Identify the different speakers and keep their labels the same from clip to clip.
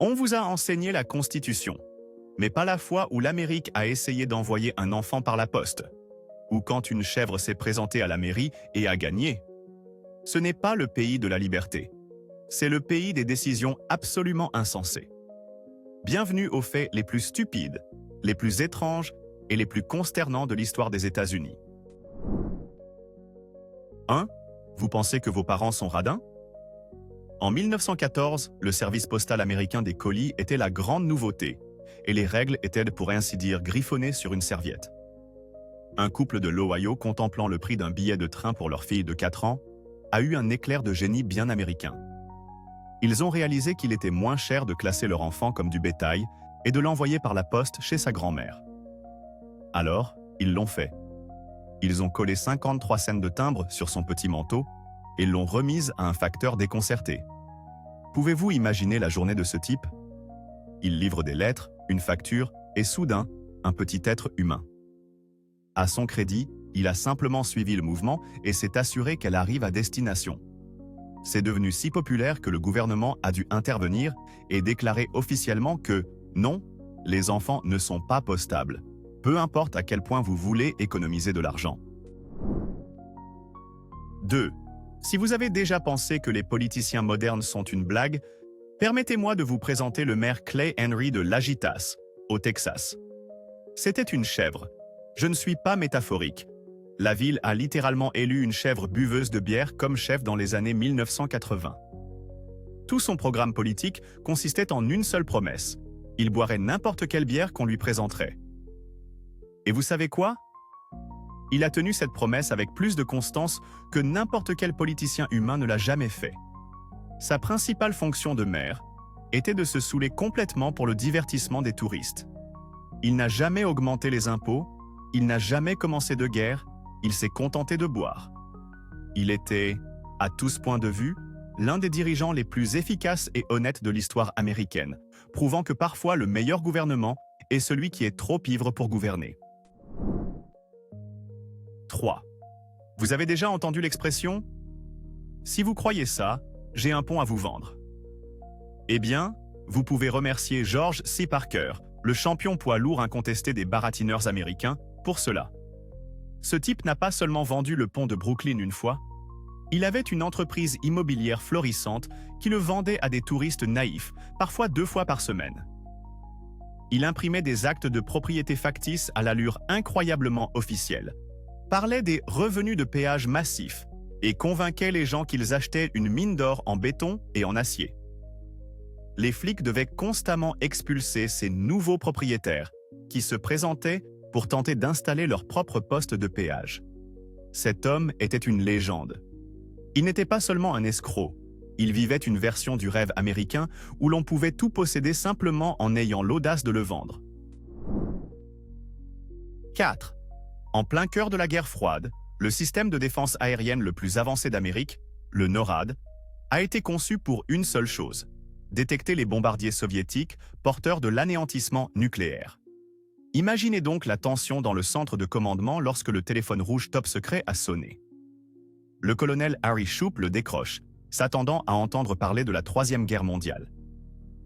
Speaker 1: On vous a enseigné la Constitution, mais pas la fois où l'Amérique a essayé d'envoyer un enfant par la poste, ou quand une chèvre s'est présentée à la mairie et a gagné. Ce n'est pas le pays de la liberté. C'est le pays des décisions absolument insensées. Bienvenue aux faits les plus stupides, les plus étranges et les plus consternants de l'histoire des États-Unis. 1. Vous pensez que vos parents sont radins? En 1914, le service postal américain des colis était la grande nouveauté, et les règles étaient pour ainsi dire griffonnées sur une serviette. Un couple de l'Ohio contemplant le prix d'un billet de train pour leur fille de 4 ans a eu un éclair de génie bien américain. Ils ont réalisé qu'il était moins cher de classer leur enfant comme du bétail et de l'envoyer par la poste chez sa grand-mère. Alors, ils l'ont fait. Ils ont collé 53 cents de timbre sur son petit manteau et l'ont remise à un facteur déconcerté. Pouvez-vous imaginer la journée de ce type? Il livre des lettres, une facture et soudain, un petit être humain. À son crédit, il a simplement suivi le mouvement et s'est assuré qu'elle arrive à destination. C'est devenu si populaire que le gouvernement a dû intervenir et déclarer officiellement que non, les enfants ne sont pas postables, peu importe à quel point vous voulez économiser de l'argent. 2. Si vous avez déjà pensé que les politiciens modernes sont une blague, permettez-moi de vous présenter le maire Clay Henry de Lagitas, au Texas. C'était une chèvre. Je ne suis pas métaphorique. La ville a littéralement élu une chèvre buveuse de bière comme chef dans les années 1980. Tout son programme politique consistait en une seule promesse. Il boirait n'importe quelle bière qu'on lui présenterait. Et vous savez quoi? Il a tenu cette promesse avec plus de constance que n'importe quel politicien humain ne l'a jamais fait. Sa principale fonction de maire était de se saouler complètement pour le divertissement des touristes. Il n'a jamais augmenté les impôts, il n'a jamais commencé de guerre, il s'est contenté de boire. Il était, à tous points de vue, l'un des dirigeants les plus efficaces et honnêtes de l'histoire américaine, prouvant que parfois le meilleur gouvernement est celui qui est trop ivre pour gouverner. 3. Vous avez déjà entendu l'expression « Si vous croyez ça, j'ai un pont à vous vendre ». Eh bien, vous pouvez remercier George C. Parker, le champion poids lourd incontesté des baratineurs américains, pour cela. Ce type n'a pas seulement vendu le pont de Brooklyn une fois, il avait une entreprise immobilière florissante qui le vendait à des touristes naïfs, parfois 2 fois par semaine. Il imprimait des actes de propriété factices à l'allure incroyablement officielle, parlait des revenus de péage massifs et convainquait les gens qu'ils achetaient une mine d'or en béton et en acier. Les flics devaient constamment expulser ces nouveaux propriétaires qui se présentaient pour tenter d'installer leur propre poste de péage. Cet homme était une légende. Il n'était pas seulement un escroc, il vivait une version du rêve américain où l'on pouvait tout posséder simplement en ayant l'audace de le vendre. 4. En plein cœur de la guerre froide, le système de défense aérienne le plus avancé d'Amérique, le NORAD, a été conçu pour une seule chose: détecter les bombardiers soviétiques porteurs de l'anéantissement nucléaire. Imaginez donc la tension dans le centre de commandement lorsque le téléphone rouge top secret a sonné. Le colonel Harry Shoup le décroche, s'attendant à entendre parler de la Troisième Guerre mondiale.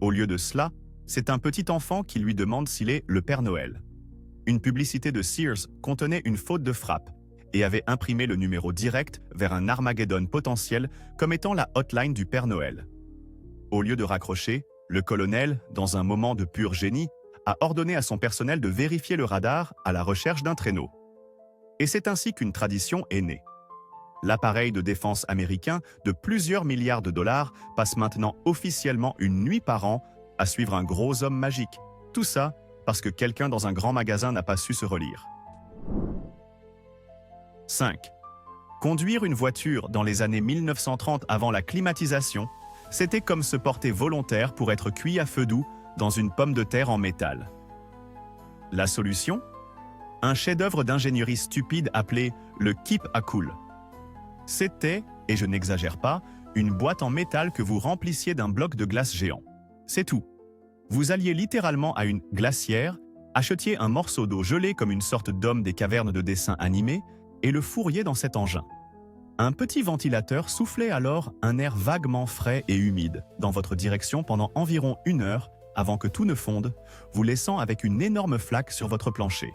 Speaker 1: Au lieu de cela, c'est un petit enfant qui lui demande s'il est le Père Noël. Une publicité de Sears contenait une faute de frappe et avait imprimé le numéro direct vers un Armageddon potentiel comme étant la hotline du Père Noël. Au lieu de raccrocher, le colonel, dans un moment de pur génie, a ordonné à son personnel de vérifier le radar à la recherche d'un traîneau. Et c'est ainsi qu'une tradition est née. L'appareil de défense américain de plusieurs milliards de dollars passe maintenant officiellement une nuit par an à suivre un gros homme magique. Tout ça parce que quelqu'un dans un grand magasin n'a pas su se relire. 5. Conduire une voiture dans les années 1930 avant la climatisation, c'était comme se porter volontaire pour être cuit à feu doux dans une pomme de terre en métal. La solution? Un chef-d'œuvre d'ingénierie stupide appelé le Keep a Cool. C'était, et je n'exagère pas, une boîte en métal que vous remplissiez d'un bloc de glace géant. C'est tout. Vous alliez littéralement à une glacière, achetiez un morceau d'eau gelée comme une sorte d'homme des cavernes de dessins animés et le fourriez dans cet engin. Un petit ventilateur soufflait alors un air vaguement frais et humide dans votre direction pendant environ 1 heure avant que tout ne fonde, vous laissant avec une énorme flaque sur votre plancher.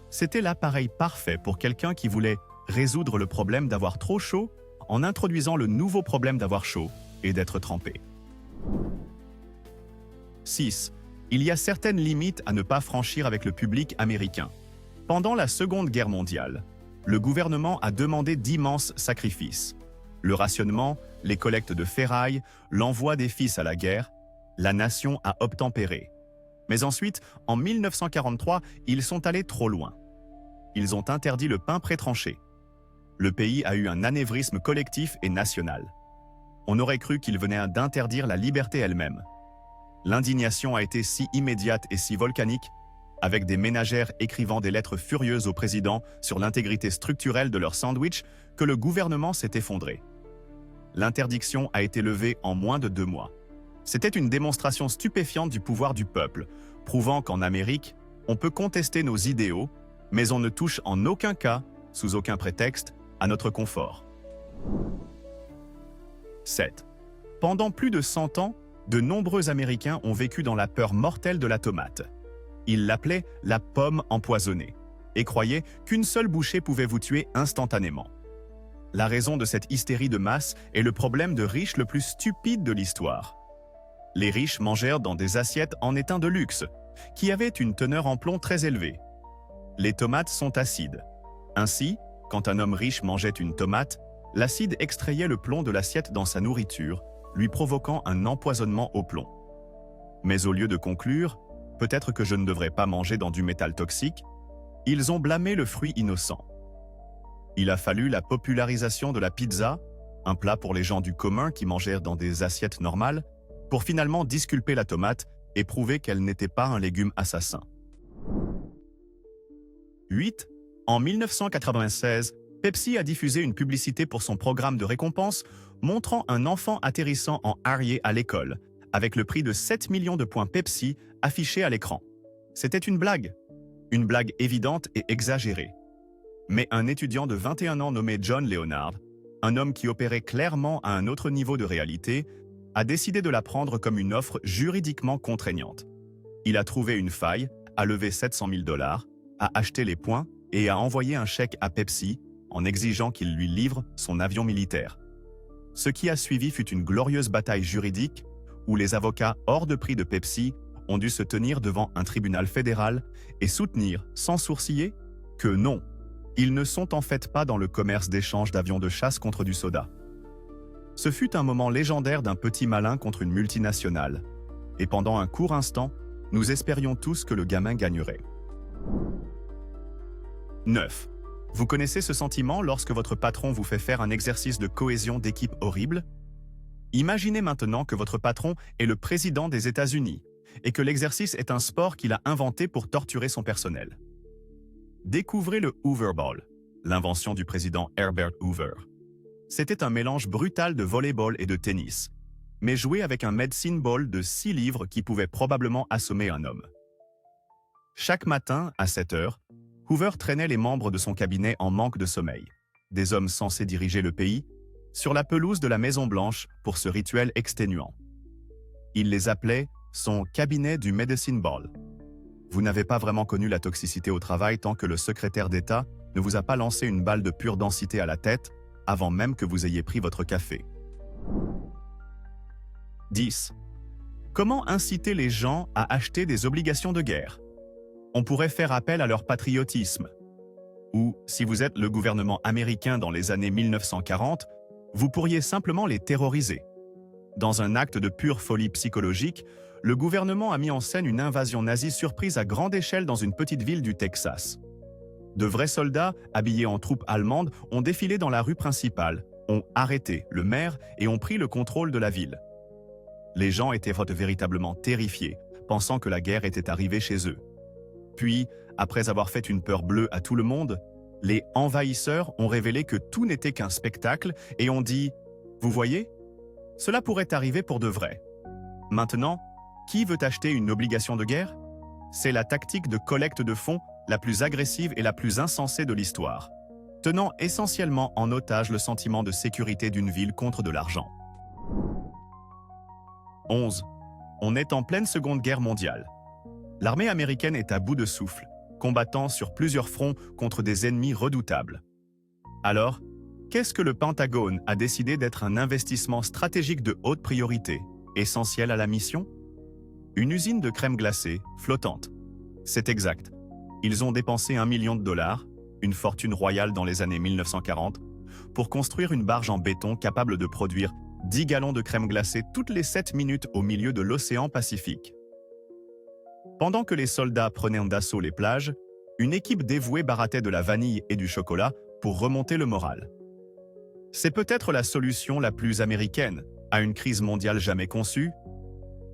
Speaker 1: C'était l'appareil parfait pour quelqu'un qui voulait résoudre le problème d'avoir trop chaud en introduisant le nouveau problème d'avoir chaud et d'être trempé. 6. Il y a certaines limites à ne pas franchir avec le public américain. Pendant la Seconde Guerre mondiale, le gouvernement a demandé d'immenses sacrifices. Le rationnement, les collectes de ferraille, l'envoi des fils à la guerre, la nation a obtempéré. Mais ensuite, en 1943, ils sont allés trop loin. Ils ont interdit le pain pré-tranché. Le pays a eu un anévrisme collectif et national. On aurait cru qu'il venait d'interdire la liberté elle-même. L'indignation a été si immédiate et si volcanique, avec des ménagères écrivant des lettres furieuses au président sur l'intégrité structurelle de leur sandwich, que le gouvernement s'est effondré. L'interdiction a été levée en moins de 2 mois. C'était une démonstration stupéfiante du pouvoir du peuple, prouvant qu'en Amérique, on peut contester nos idéaux, mais on ne touche en aucun cas, sous aucun prétexte, à notre confort. 7. Pendant plus de 100 ans, de nombreux Américains ont vécu dans la peur mortelle de la tomate. Ils l'appelaient la pomme empoisonnée et croyaient qu'une seule bouchée pouvait vous tuer instantanément. La raison de cette hystérie de masse est le problème de riches le plus stupide de l'histoire. Les riches mangèrent dans des assiettes en étain de luxe, qui avaient une teneur en plomb très élevée. Les tomates sont acides. Ainsi, quand un homme riche mangeait une tomate, l'acide extrayait le plomb de l'assiette dans sa nourriture, lui provoquant un empoisonnement au plomb. Mais au lieu de conclure « peut-être que je ne devrais pas manger dans du métal toxique », ils ont blâmé le fruit innocent. Il a fallu la popularisation de la pizza, un plat pour les gens du commun qui mangèrent dans des assiettes normales, pour finalement disculper la tomate et prouver qu'elle n'était pas un légume assassin. 8. En 1996, Pepsi a diffusé une publicité pour son programme de récompense montrant un enfant atterrissant en Harrier à l'école, avec le prix de 7 millions de points Pepsi affiché à l'écran. C'était une blague évidente et exagérée. Mais un étudiant de 21 ans nommé John Leonard, un homme qui opérait clairement à un autre niveau de réalité, a décidé de la prendre comme une offre juridiquement contraignante. Il a trouvé une faille, a levé 700 000 $, a acheté les points et a envoyé un chèque à Pepsi en exigeant qu'il lui livre son avion militaire. Ce qui a suivi fut une glorieuse bataille juridique où les avocats hors de prix de Pepsi ont dû se tenir devant un tribunal fédéral et soutenir, sans sourciller, que non, ils ne sont en fait pas dans le commerce d'échange d'avions de chasse contre du soda. Ce fut un moment légendaire d'un petit malin contre une multinationale, et pendant un court instant, nous espérions tous que le gamin gagnerait. 9. Vous connaissez ce sentiment lorsque votre patron vous fait faire un exercice de cohésion d'équipe horrible? Imaginez maintenant que votre patron est le président des États-Unis et que l'exercice est un sport qu'il a inventé pour torturer son personnel. Découvrez le Hoover Ball, l'invention du président Herbert Hoover. C'était un mélange brutal de volleyball et de tennis, mais joué avec un medicine ball de 6 livres qui pouvait probablement assommer un homme. Chaque matin, à 7 heures, Hoover traînait les membres de son cabinet en manque de sommeil, des hommes censés diriger le pays, sur la pelouse de la Maison-Blanche pour ce rituel exténuant. Il les appelait son cabinet du medicine ball. Vous n'avez pas vraiment connu la toxicité au travail tant que le secrétaire d'État ne vous a pas lancé une balle de pure densité à la tête avant même que vous ayez pris votre café. 10. Comment inciter les gens à acheter des obligations de guerre? On pourrait faire appel à leur patriotisme. Ou, si vous êtes le gouvernement américain dans les années 1940, vous pourriez simplement les terroriser. Dans un acte de pure folie psychologique, le gouvernement a mis en scène une invasion nazie surprise à grande échelle dans une petite ville du Texas. De vrais soldats, habillés en troupes allemandes, ont défilé dans la rue principale, ont arrêté le maire et ont pris le contrôle de la ville. Les gens étaient véritablement terrifiés, pensant que la guerre était arrivée chez eux. Puis, après avoir fait une peur bleue à tout le monde, les envahisseurs ont révélé que tout n'était qu'un spectacle et ont dit « Vous voyez, cela pourrait arriver pour de vrai. Maintenant, qui veut acheter une obligation de guerre? C'est la tactique de collecte de fonds la plus agressive et la plus insensée de l'histoire. tenant essentiellement en otage le sentiment de sécurité d'une ville contre de l'argent. 11. On est en pleine Seconde Guerre mondiale. L'armée américaine est à bout de souffle, combattant sur plusieurs fronts contre des ennemis redoutables. Alors, qu'est-ce que le Pentagone a décidé d'être un investissement stratégique de haute priorité, essentiel à la mission? Une usine de crème glacée, flottante. C'est exact. Ils ont dépensé $1 million, une fortune royale dans les années 1940, pour construire une barge en béton capable de produire 10 gallons de crème glacée toutes les 7 minutes au milieu de l'océan Pacifique. Pendant que les soldats prenaient d'assaut les plages, une équipe dévouée barattait de la vanille et du chocolat pour remonter le moral. C'est peut-être la solution la plus américaine à une crise mondiale jamais conçue.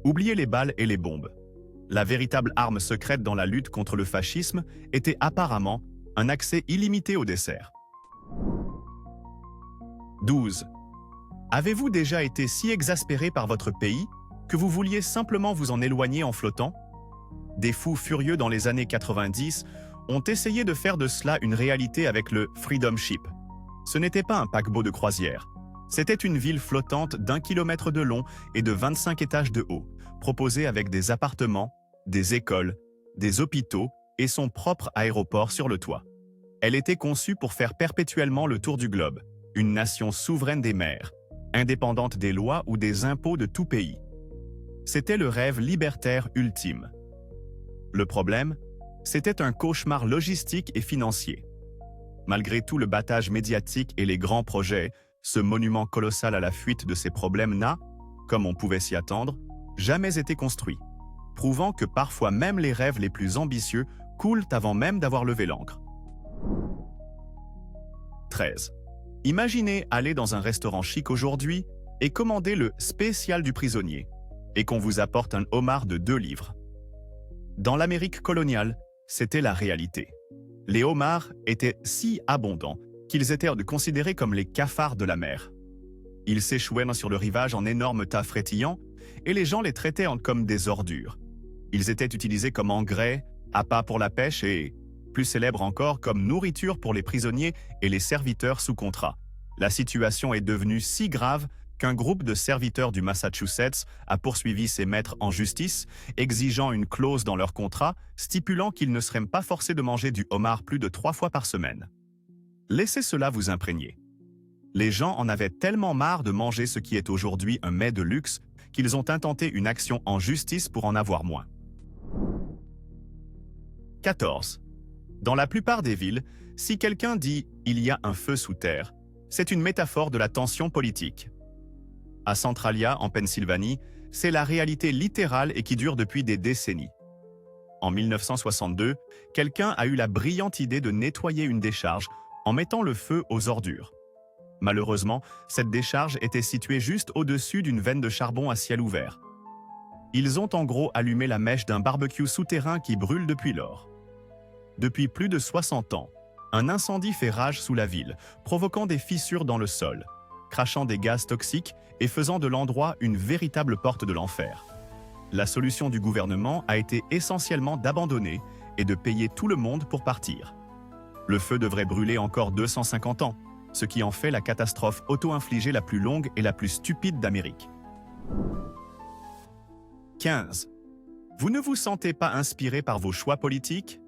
Speaker 1: Oubliez les balles et les bombes. La véritable arme secrète dans la lutte contre le fascisme était apparemment un accès illimité au dessert. 12. Avez-vous déjà été si exaspéré par votre pays que vous vouliez simplement vous en éloigner en flottant? Des fous furieux dans les années 90 ont essayé de faire de cela une réalité avec le Freedom Ship. Ce n'était pas un paquebot de croisière. C'était une ville flottante d'1 kilomètre de long et de 25 étages de haut, proposée avec des appartements, des écoles, des hôpitaux et son propre aéroport sur le toit. Elle était conçue pour faire perpétuellement le tour du globe, une nation souveraine des mers, indépendante des lois ou des impôts de tout pays. C'était le rêve libertaire ultime. Le problème, c'était un cauchemar logistique et financier. Malgré tout le battage médiatique et les grands projets, ce monument colossal à la fuite de ses problèmes n'a, comme on pouvait s'y attendre, jamais été construit, prouvant que parfois même les rêves les plus ambitieux coulent avant même d'avoir levé l'ancre. 13. Imaginez aller dans un restaurant chic aujourd'hui et commander le spécial du prisonnier, et qu'on vous apporte un homard de 2 livres. Dans l'Amérique coloniale, c'était la réalité. Les homards étaient si abondants qu'ils étaient considérés comme les cafards de la mer. Ils s'échouaient sur le rivage en énormes tas frétillants et les gens les traitaient comme des ordures. Ils étaient utilisés comme engrais, appâts pour la pêche et, plus célèbres encore, comme nourriture pour les prisonniers et les serviteurs sous contrat. La situation est devenue si grave qu'un groupe de serviteurs du Massachusetts a poursuivi ses maîtres en justice, exigeant une clause dans leur contrat stipulant qu'ils ne seraient pas forcés de manger du homard plus de 3 fois par semaine. Laissez cela vous imprégner. Les gens en avaient tellement marre de manger ce qui est aujourd'hui un mets de luxe qu'ils ont intenté une action en justice pour en avoir moins. 14. Dans la plupart des villes, si quelqu'un dit « il y a un feu sous terre », c'est une métaphore de la tension politique. À Centralia, en Pennsylvanie, c'est la réalité littérale et qui dure depuis des décennies. En 1962, quelqu'un a eu la brillante idée de nettoyer une décharge en mettant le feu aux ordures. Malheureusement, cette décharge était située juste au-dessus d'une veine de charbon à ciel ouvert. Ils ont en gros allumé la mèche d'un barbecue souterrain qui brûle depuis lors. Depuis plus de 60 ans, un incendie fait rage sous la ville, provoquant des fissures dans le sol, crachant des gaz toxiques et faisant de l'endroit une véritable porte de l'enfer. La solution du gouvernement a été essentiellement d'abandonner et de payer tout le monde pour partir. Le feu devrait brûler encore 250 ans, ce qui en fait la catastrophe auto-infligée la plus longue et la plus stupide d'Amérique. 15. Vous ne vous sentez pas inspiré par vos choix politiques?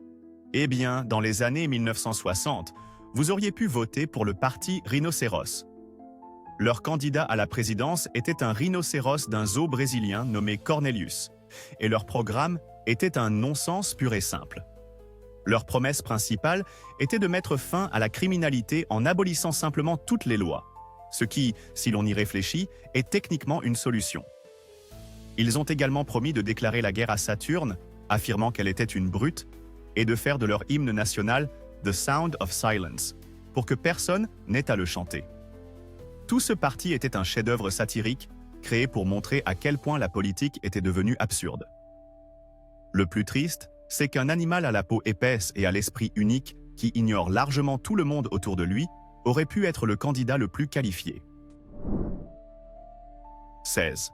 Speaker 1: Eh bien, dans les années 1960, vous auriez pu voter pour le parti Rhinocéros. Leur candidat à la présidence était un rhinocéros d'un zoo brésilien nommé Cornelius, et leur programme était un non-sens pur et simple. Leur promesse principale était de mettre fin à la criminalité en abolissant simplement toutes les lois, ce qui, si l'on y réfléchit, est techniquement une solution. Ils ont également promis de déclarer la guerre à Saturne, affirmant qu'elle était une brute, et de faire de leur hymne national « The Sound of Silence », pour que personne n'ait à le chanter. Tout ce parti était un chef-d'œuvre satirique, créé pour montrer à quel point la politique était devenue absurde. Le plus triste, c'est qu'un animal à la peau épaisse et à l'esprit unique, qui ignore largement tout le monde autour de lui, aurait pu être le candidat le plus qualifié. 16.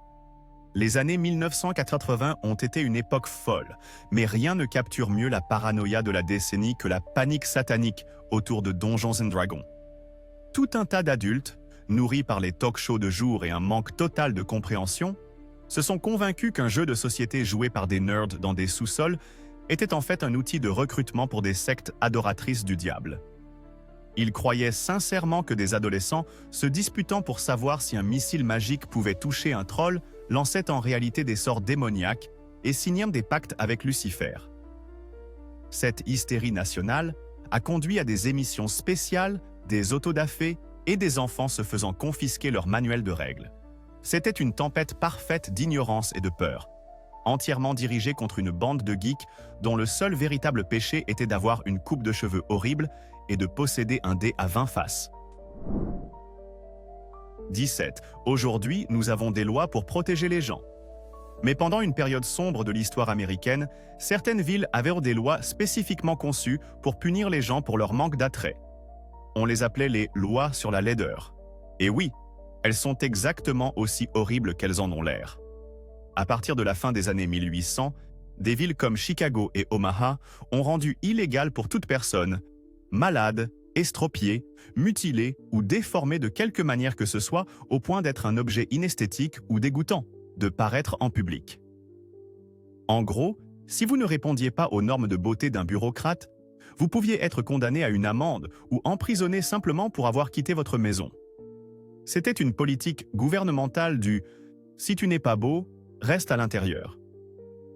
Speaker 1: Les années 1980 ont été une époque folle, mais rien ne capture mieux la paranoïa de la décennie que la panique satanique autour de Donjons & Dragons. Tout un tas d'adultes, nourris par les talk-shows de jour et un manque total de compréhension, se sont convaincus qu'un jeu de société joué par des nerds dans des sous-sols était en fait un outil de recrutement pour des sectes adoratrices du diable. Ils croyaient sincèrement que des adolescents, se disputant pour savoir si un missile magique pouvait toucher un troll, lançaient en réalité des sorts démoniaques et signaient des pactes avec Lucifer. Cette hystérie nationale a conduit à des émissions spéciales, des autodafés et des enfants se faisant confisquer leur manuel de règles. C'était une tempête parfaite d'ignorance et de peur, entièrement dirigée contre une bande de geeks dont le seul véritable péché était d'avoir une coupe de cheveux horrible et de posséder un dé à 20 faces. 17. Aujourd'hui, nous avons des lois pour protéger les gens. Mais pendant une période sombre de l'histoire américaine, certaines villes avaient des lois spécifiquement conçues pour punir les gens pour leur manque d'attrait. On les appelait les lois sur la laideur. Et oui, elles sont exactement aussi horribles qu'elles en ont l'air. À partir de la fin des années 1800, des villes comme Chicago et Omaha ont rendu illégal pour toute personne, malade, estropié, mutilé ou déformé de quelque manière que ce soit au point d'être un objet inesthétique ou dégoûtant, de paraître en public. En gros, si vous ne répondiez pas aux normes de beauté d'un bureaucrate, vous pouviez être condamné à une amende ou emprisonné simplement pour avoir quitté votre maison. C'était une politique gouvernementale du « si tu n'es pas beau, reste à l'intérieur ».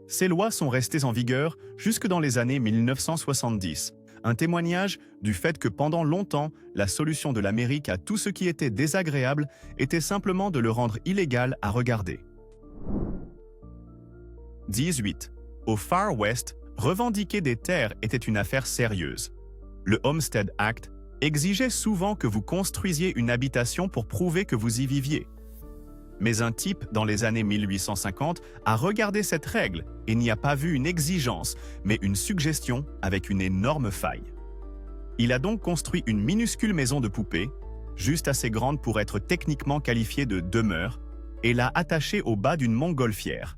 Speaker 1: Ces lois sont restées en vigueur jusque dans les années 1970, un témoignage du fait que pendant longtemps, la solution de l'Amérique à tout ce qui était désagréable était simplement de le rendre illégal à regarder. 18. Au Far West, revendiquer des terres était une affaire sérieuse. Le Homestead Act exigeait souvent que vous construisiez une habitation pour prouver que vous y viviez. Mais un type, dans les années 1850, a regardé cette règle et n'y a pas vu une exigence, mais une suggestion avec une énorme faille. Il a donc construit une minuscule maison de poupée, juste assez grande pour être techniquement qualifiée de demeure, et l'a attachée au bas d'une montgolfière.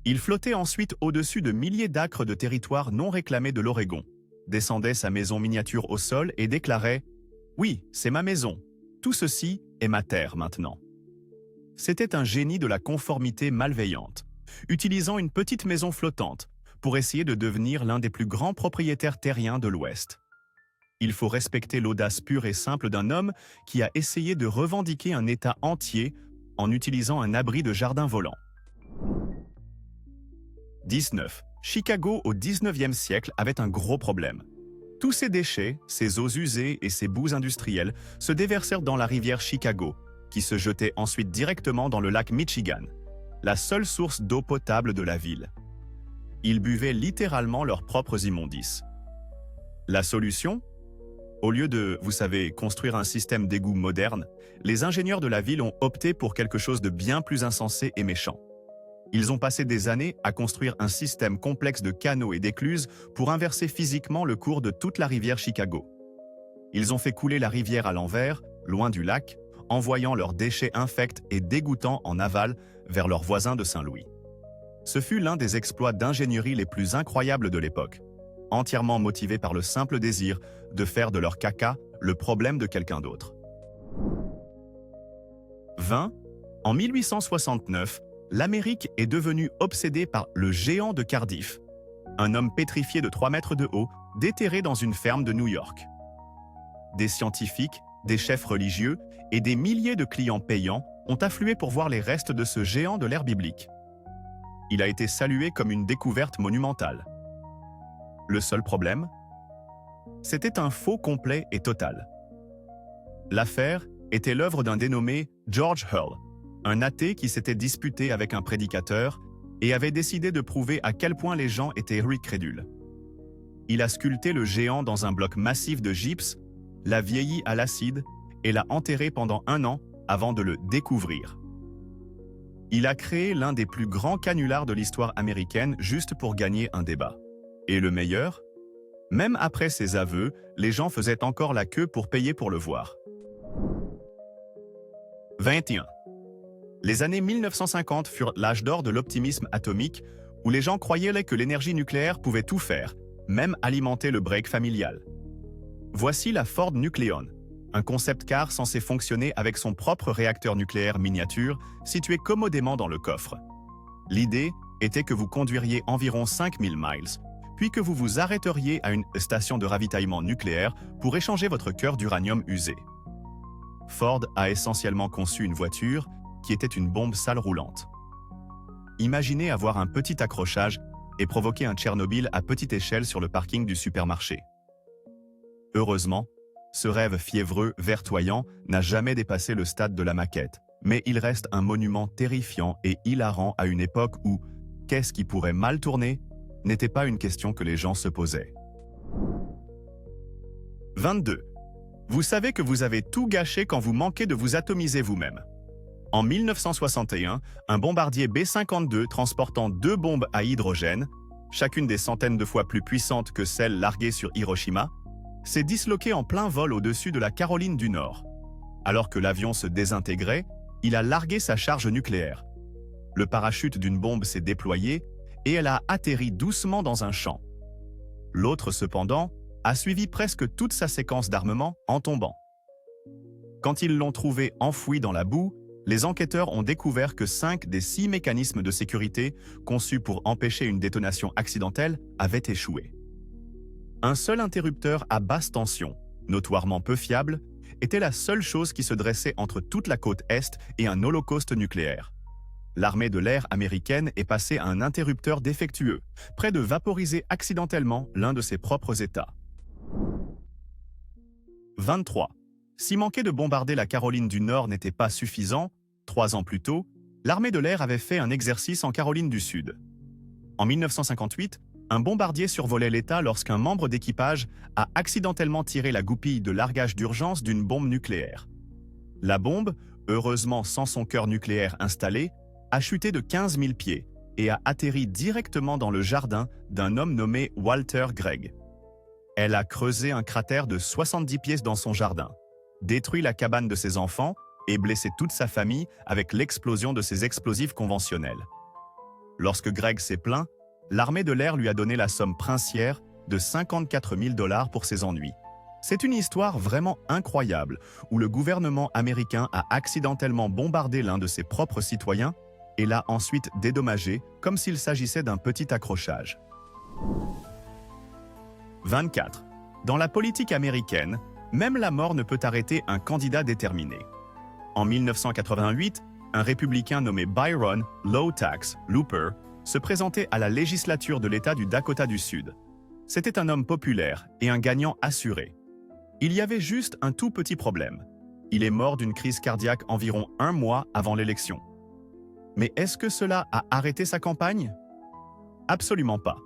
Speaker 1: Il flottait ensuite au-dessus de milliers d'acres de territoire non réclamés de l'Oregon, descendait sa maison miniature au sol et déclarait « Oui, c'est ma maison. Tout ceci est ma terre maintenant. » C'était un génie de la conformité malveillante, utilisant une petite maison flottante pour essayer de devenir l'un des plus grands propriétaires terriens de l'Ouest. Il faut respecter l'audace pure et simple d'un homme qui a essayé de revendiquer un État entier en utilisant un abri de jardin volant. 19. Chicago au 19e siècle avait un gros problème. Tous ces déchets, ces eaux usées et ces boues industrielles se déversèrent dans la rivière Chicago, qui se jetait ensuite directement dans le lac Michigan, la seule source d'eau potable de la ville. Ils buvaient littéralement leurs propres immondices. La solution ? Au lieu de, vous savez, construire un système d'égout moderne, les ingénieurs de la ville ont opté pour quelque chose de bien plus insensé et méchant. Ils ont passé des années à construire un système complexe de canaux et d'écluses pour inverser physiquement le cours de toute la rivière Chicago. Ils ont fait couler la rivière à l'envers, loin du lac, envoyant leurs déchets infects et dégoûtants en aval vers leurs voisins de Saint-Louis. Ce fut l'un des exploits d'ingénierie les plus incroyables de l'époque, entièrement motivés par le simple désir de faire de leur caca le problème de quelqu'un d'autre. 20. En 1869, l'Amérique est devenue obsédée par le géant de Cardiff, un homme pétrifié de 3 mètres de haut, déterré dans une ferme de New York. Des scientifiques, des chefs religieux et des milliers de clients payants ont afflué pour voir les restes de ce géant de l'ère biblique. Il a été salué comme une découverte monumentale. Le seul problème ? C'était un faux complet et total. L'affaire était l'œuvre d'un dénommé George Hull, un athée qui s'était disputé avec un prédicateur et avait décidé de prouver à quel point les gens étaient crédules. Il a sculpté le géant dans un bloc massif de gypse, l'a vieilli à l'acide et l'a enterré pendant 1 an avant de le découvrir. Il a créé l'un des plus grands canulars de l'histoire américaine juste pour gagner un débat. Et le meilleur ? Même après ses aveux, les gens faisaient encore la queue pour payer pour le voir. 21. Les années 1950 furent l'âge d'or de l'optimisme atomique, où les gens croyaient que l'énergie nucléaire pouvait tout faire, même alimenter le break familial. Voici la Ford Nucleon, un concept-car censé fonctionner avec son propre réacteur nucléaire miniature situé commodément dans le coffre. L'idée était que vous conduiriez environ 5000 miles, puis que vous vous arrêteriez à une station de ravitaillement nucléaire pour échanger votre cœur d'uranium usé. Ford a essentiellement conçu une voiture qui était une bombe sale roulante. Imaginez avoir un petit accrochage et provoquer un Tchernobyl à petite échelle sur le parking du supermarché. Heureusement, ce rêve fiévreux, verdoyant, n'a jamais dépassé le stade de la maquette, mais il reste un monument terrifiant et hilarant à une époque où « qu'est-ce qui pourrait mal tourner ?» n'était pas une question que les gens se posaient. 22. Vous savez que vous avez tout gâché quand vous manquez de vous atomiser vous-même. En 1961, un bombardier B-52 transportant 2 bombes à hydrogène, chacune des centaines de fois plus puissantes que celles larguées sur Hiroshima, s'est disloqué en plein vol au-dessus de la Caroline du Nord. Alors que l'avion se désintégrait, il a largué sa charge nucléaire. Le parachute d'une bombe s'est déployé et elle a atterri doucement dans un champ. L'autre, cependant, a suivi presque toute sa séquence d'armement en tombant. Quand ils l'ont trouvé enfoui dans la boue, les enquêteurs ont découvert que 5 des 6 mécanismes de sécurité conçus pour empêcher une détonation accidentelle avaient échoué. Un seul interrupteur à basse tension, notoirement peu fiable, était la seule chose qui se dressait entre toute la côte Est et un holocauste nucléaire. L'armée de l'air américaine est passée à un interrupteur défectueux, près de vaporiser accidentellement l'un de ses propres États. 23. Si manquer de bombarder la Caroline du Nord n'était pas suffisant, 3 ans plus tôt, l'armée de l'air avait fait un exercice en Caroline du Sud. En 1958, un bombardier survolait l'État lorsqu'un membre d'équipage a accidentellement tiré la goupille de largage d'urgence d'une bombe nucléaire. La bombe, heureusement sans son cœur nucléaire installé, a chuté de 15 000 pieds et a atterri directement dans le jardin d'un homme nommé Walter Gregg. Elle a creusé un cratère de 70 pieds dans son jardin, détruit la cabane de ses enfants et blessé toute sa famille avec l'explosion de ses explosifs conventionnels. Lorsque Gregg s'est plaint, l'armée de l'air lui a donné la somme princière de 54 000 $ pour ses ennuis. C'est une histoire vraiment incroyable où le gouvernement américain a accidentellement bombardé l'un de ses propres citoyens et l'a ensuite dédommagé comme s'il s'agissait d'un petit accrochage. 24. Dans la politique américaine, même la mort ne peut arrêter un candidat déterminé. En 1988, un républicain nommé Byron Low Tax Looper se présentait à la législature de l'État du Dakota du Sud. C'était un homme populaire et un gagnant assuré. Il y avait juste un tout petit problème. Il est mort d'une crise cardiaque environ 1 mois avant l'élection. Mais est-ce que cela a arrêté sa campagne? Absolument pas.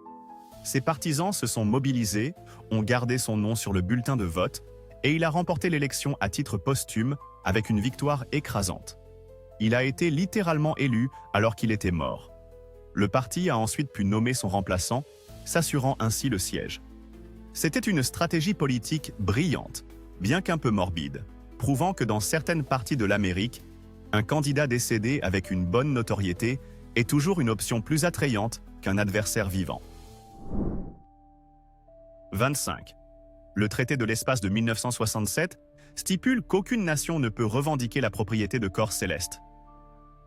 Speaker 1: Ses partisans se sont mobilisés, ont gardé son nom sur le bulletin de vote et il a remporté l'élection à titre posthume avec une victoire écrasante. Il a été littéralement élu alors qu'il était mort. Le parti a ensuite pu nommer son remplaçant, s'assurant ainsi le siège. C'était une stratégie politique brillante, bien qu'un peu morbide, prouvant que dans certaines parties de l'Amérique, un candidat décédé avec une bonne notoriété est toujours une option plus attrayante qu'un adversaire vivant. 25. Le traité de l'espace de 1967 stipule qu'aucune nation ne peut revendiquer la propriété de corps célestes.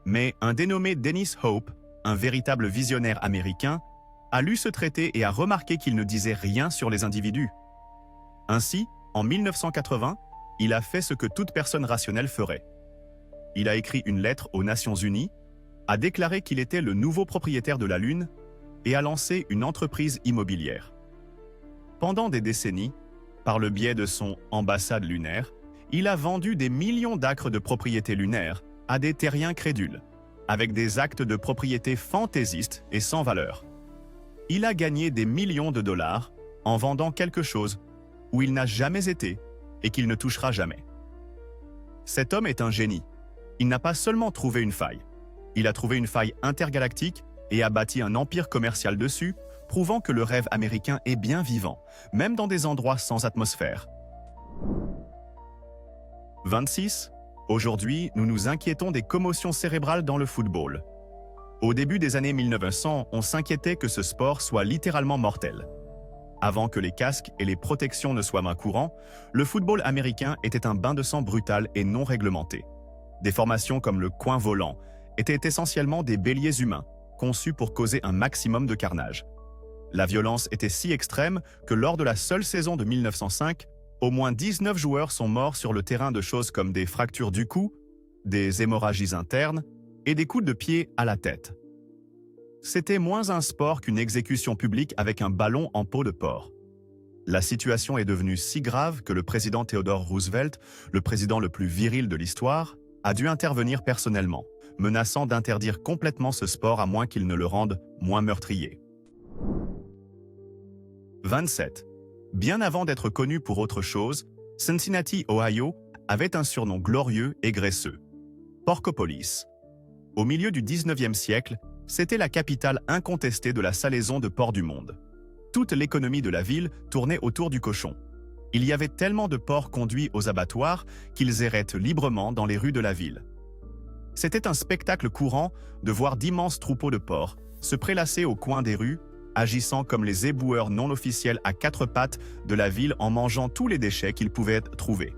Speaker 1: Mais un dénommé Dennis Hope, un véritable visionnaire américain, a lu ce traité et a remarqué qu'il ne disait rien sur les individus. Ainsi, en 1980, il a fait ce que toute personne rationnelle ferait. Il a écrit une lettre aux Nations Unies, a déclaré qu'il était le nouveau propriétaire de la Lune et a lancé une entreprise immobilière. Pendant des décennies, par le biais de son ambassade lunaire, il a vendu des millions d'acres de propriété lunaire à des terriens crédules, avec des actes de propriété fantaisistes et sans valeur. Il a gagné des millions de dollars en vendant quelque chose où il n'a jamais été et qu'il ne touchera jamais. Cet homme est un génie. Il n'a pas seulement trouvé une faille. Il a trouvé une faille intergalactique et a bâti un empire commercial dessus, prouvant que le rêve américain est bien vivant, même dans des endroits sans atmosphère. 26. Aujourd'hui, nous nous inquiétons des commotions cérébrales dans le football. Au début des années 1900, on s'inquiétait que ce sport soit littéralement mortel. Avant que les casques et les protections ne soient main courant, le football américain était un bain de sang brutal et non réglementé. Des formations comme le coin volant étaient essentiellement des béliers humains, conçus pour causer un maximum de carnage. La violence était si extrême que lors de la seule saison de 1905, au moins 19 joueurs sont morts sur le terrain de choses comme des fractures du cou, des hémorragies internes et des coups de pied à la tête. C'était moins un sport qu'une exécution publique avec un ballon en peau de porc. La situation est devenue si grave que le président Theodore Roosevelt, le président le plus viril de l'histoire, a dû intervenir personnellement, menaçant d'interdire complètement ce sport à moins qu'il ne le rende moins meurtrier. 27. Bien avant d'être connu pour autre chose, Cincinnati, Ohio, avait un surnom glorieux et graisseux: Porcopolis. Au milieu du 19e siècle, c'était la capitale incontestée de la salaison de porc du monde. Toute l'économie de la ville tournait autour du cochon. Il y avait tellement de porcs conduits aux abattoirs qu'ils erraient librement dans les rues de la ville. C'était un spectacle courant de voir d'immenses troupeaux de porcs se prélasser au coin des rues, agissant comme les éboueurs non officiels à quatre pattes de la ville en mangeant tous les déchets qu'ils pouvaient trouver.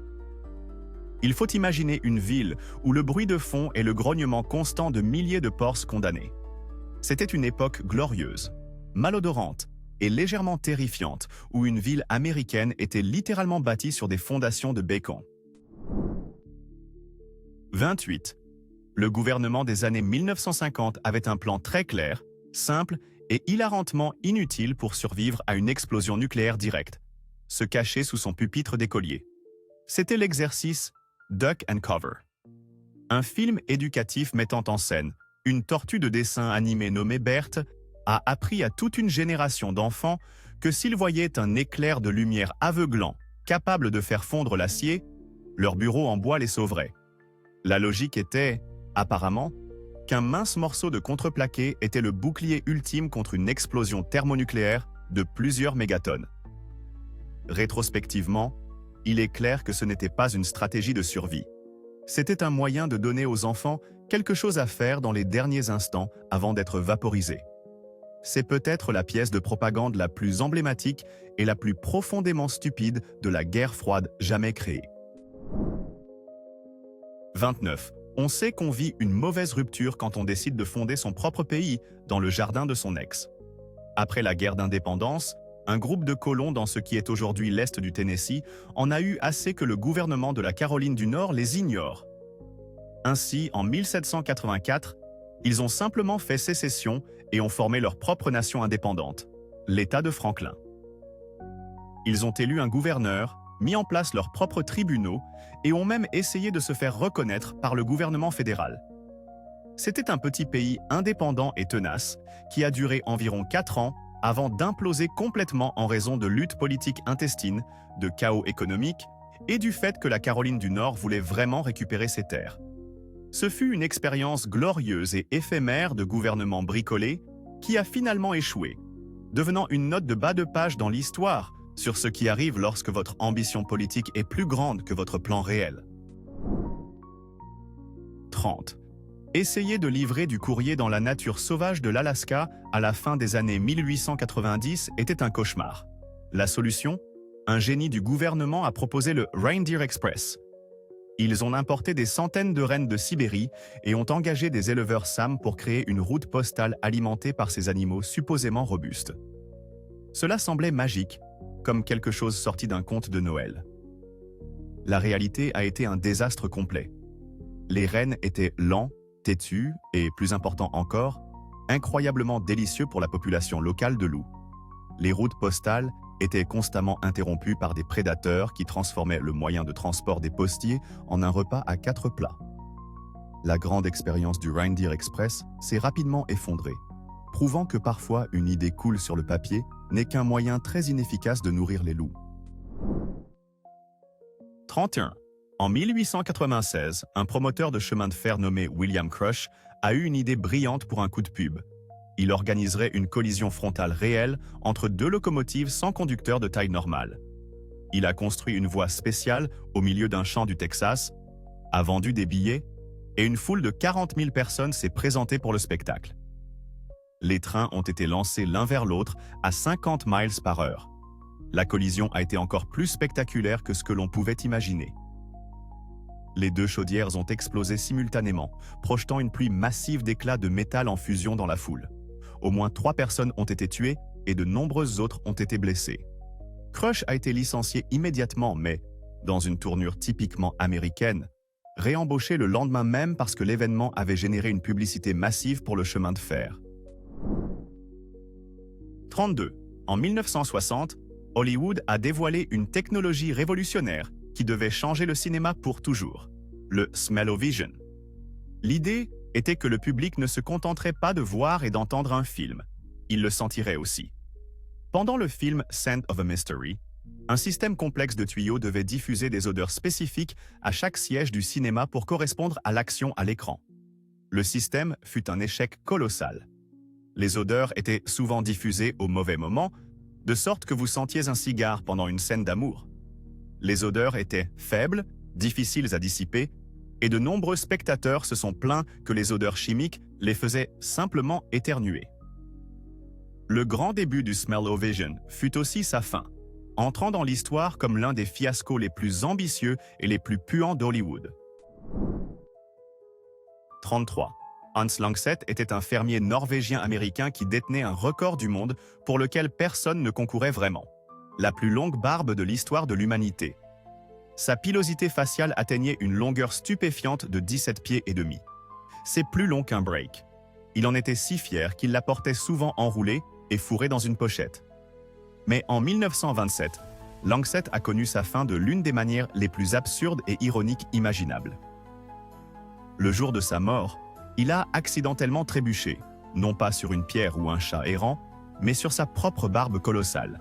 Speaker 1: Il faut imaginer une ville où le bruit de fond est le grognement constant de milliers de porcs condamnés. C'était une époque glorieuse, malodorante et légèrement terrifiante, où une ville américaine était littéralement bâtie sur des fondations de béton. 28. Le gouvernement des années 1950 avait un plan très clair, simple et hilarantement inutile pour survivre à une explosion nucléaire directe: se cacher sous son pupitre d'écolier. C'était l'exercice Duck and Cover. Un film éducatif mettant en scène une tortue de dessin animé nommée Berthe a appris à toute une génération d'enfants que s'ils voyaient un éclair de lumière aveuglant, capable de faire fondre l'acier, leur bureau en bois les sauverait. La logique était, apparemment, qu'un mince morceau de contreplaqué était le bouclier ultime contre une explosion thermonucléaire de plusieurs mégatonnes. Rétrospectivement, il est clair que ce n'était pas une stratégie de survie. C'était un moyen de donner aux enfants quelque chose à faire dans les derniers instants avant d'être vaporisés. C'est peut-être la pièce de propagande la plus emblématique et la plus profondément stupide de la guerre froide jamais créée. 29. On sait qu'on vit une mauvaise rupture quand on décide de fonder son propre pays dans le jardin de son ex. Après la guerre d'indépendance, un groupe de colons dans ce qui est aujourd'hui l'Est du Tennessee en a eu assez que le gouvernement de la Caroline du Nord les ignore. Ainsi, en 1784, ils ont simplement fait sécession et ont formé leur propre nation indépendante, l'État de Franklin. Ils ont élu un gouverneur, mis en place leurs propres tribunaux et ont même essayé de se faire reconnaître par le gouvernement fédéral. C'était un petit pays indépendant et tenace qui a duré environ 4 ans avant d'imploser complètement en raison de luttes politiques intestines, de chaos économique et du fait que la Caroline du Nord voulait vraiment récupérer ses terres. Ce fut une expérience glorieuse et éphémère de gouvernement bricolé qui a finalement échoué, devenant une note de bas de page dans l'histoire sur ce qui arrive lorsque votre ambition politique est plus grande que votre plan réel. 30. Essayer de livrer du courrier dans la nature sauvage de l'Alaska à la fin des années 1890 était un cauchemar. La solution? Un génie du gouvernement a proposé le Reindeer Express. Ils ont importé des centaines de rennes de Sibérie et ont engagé des éleveurs SAM pour créer une route postale alimentée par ces animaux supposément robustes. Cela semblait magique, comme quelque chose sorti d'un conte de Noël. La réalité a été un désastre complet. Les rennes étaient lents, têtus et, plus important encore, incroyablement délicieux pour la population locale de loups. Les routes postales étaient constamment interrompues par des prédateurs qui transformaient le moyen de transport des postiers en un repas à 4 plats. La grande expérience du Reindeer Express s'est rapidement effondrée, prouvant que parfois une idée cool sur le papier n'est qu'un moyen très inefficace de nourrir les loups. 31. En 1896, un promoteur de chemin de fer nommé William Crush a eu une idée brillante pour un coup de pub. Il organiserait une collision frontale réelle entre 2 locomotives sans conducteur de taille normale. Il a construit une voie spéciale au milieu d'un champ du Texas, a vendu des billets et une foule de 40 000 personnes s'est présentée pour le spectacle. Les trains ont été lancés l'un vers l'autre à 50 miles par heure. La collision a été encore plus spectaculaire que ce que l'on pouvait imaginer. Les deux chaudières ont explosé simultanément, projetant une pluie massive d'éclats de métal en fusion dans la foule. Au moins 3 personnes ont été tuées et de nombreuses autres ont été blessées. Crush a été licencié immédiatement, mais, dans une tournure typiquement américaine, réembauché le lendemain même parce que l'événement avait généré une publicité massive pour le chemin de fer. 32. En 1960, Hollywood a dévoilé une technologie révolutionnaire qui devait changer le cinéma pour toujours, le Smell-O-Vision. L'idée était que le public ne se contenterait pas de voir et d'entendre un film, il le sentirait aussi. Pendant le film Scent of a Mystery, un système complexe de tuyaux devait diffuser des odeurs spécifiques à chaque siège du cinéma pour correspondre à l'action à l'écran. Le système fut un échec colossal. Les odeurs étaient souvent diffusées au mauvais moment, de sorte que vous sentiez un cigare pendant une scène d'amour. Les odeurs étaient faibles, difficiles à dissiper, et de nombreux spectateurs se sont plaints que les odeurs chimiques les faisaient simplement éternuer. Le grand début du Smell-O-Vision fut aussi sa fin, entrant dans l'histoire comme l'un des fiascos les plus ambitieux et les plus puants d'Hollywood. 33. Hans Langseth était un fermier norvégien-américain qui détenait un record du monde pour lequel personne ne concourait vraiment. La plus longue barbe de l'histoire de l'humanité. Sa pilosité faciale atteignait une longueur stupéfiante de 17 pieds et demi. C'est plus long qu'un break. Il en était si fier qu'il la portait souvent enroulée et fourrée dans une pochette. Mais en 1927, Langseth a connu sa fin de l'une des manières les plus absurdes et ironiques imaginables. Le jour de sa mort, il a accidentellement trébuché, non pas sur une pierre ou un chat errant, mais sur sa propre barbe colossale.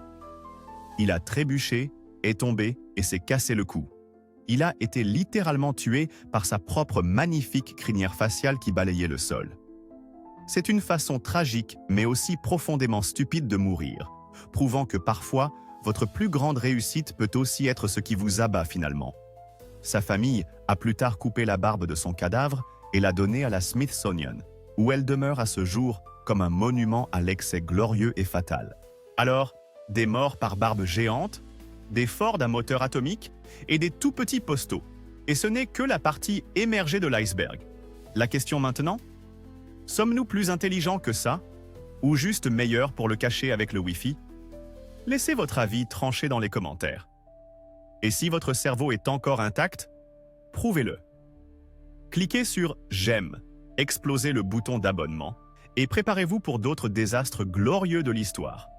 Speaker 1: Il a trébuché, est tombé et s'est cassé le cou. Il a été littéralement tué par sa propre magnifique crinière faciale qui balayait le sol. C'est une façon tragique, mais aussi profondément stupide de mourir, prouvant que parfois, votre plus grande réussite peut aussi être ce qui vous abat finalement. Sa famille a plus tard coupé la barbe de son cadavre et l'a donnée à la Smithsonian, où elle demeure à ce jour comme un monument à l'excès glorieux et fatal. Alors, des morts par barbe géante, des Ford à moteur atomique et des tout petits postaux. Et ce n'est que la partie émergée de l'iceberg. La question maintenant ? Sommes-nous plus intelligents que ça ? Ou juste meilleurs pour le cacher avec le Wi-Fi ? Laissez votre avis tranché dans les commentaires. Et si votre cerveau est encore intact, prouvez-le. Cliquez sur « J'aime », explosez le bouton d'abonnement et préparez-vous pour d'autres désastres glorieux de l'histoire.